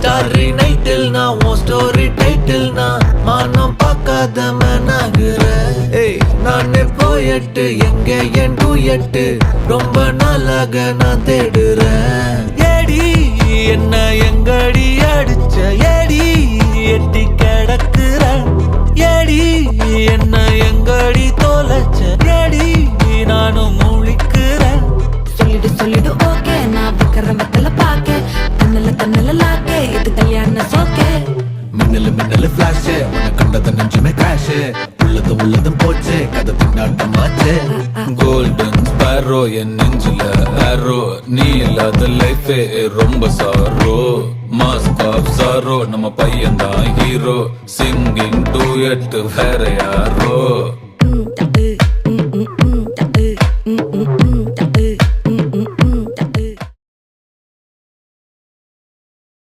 ஸ்டாரி நைட்டில் நான் உன் ஸ்டோரி டைட்டில் நான் மானம் பார்க்காத மேனாகிறேன். நானே போயட்டு எங்க என் டூயட்டு ரொம்ப நாளாக நான் தேடுறேன். ஏடி என்ன எங்கடி அடிச்ச ஏடி எட்டி கிடக்குற ஏடி என்ன எங்கடி தொலைச்ச ஏடி நானும் முழிக்கிறேன். சொல்லிடு ஓகே நான் வைக்கிற வெத்தல பாக்க கண்ணல லாக்கே இது கல்யாண சோக்கே. மின்னலு ஃபிளாஷ் உன்னை கண்டத நெஞ்சுமே கிராஷ் உள்ளதும் போச்சு கதை பின்னாட்டமாச்சு. கோல்டன் ஸ்பேரோ என் நெஞ்சில ஆரோ நீ இல்லாத லைஃபே ரொம்ப சாரோ. மாஸ்க் ஆஃப் சாரோ நம்ம பையன் தான் ஹீரோ சிங்கிங் டூயட் வேற யாரோ.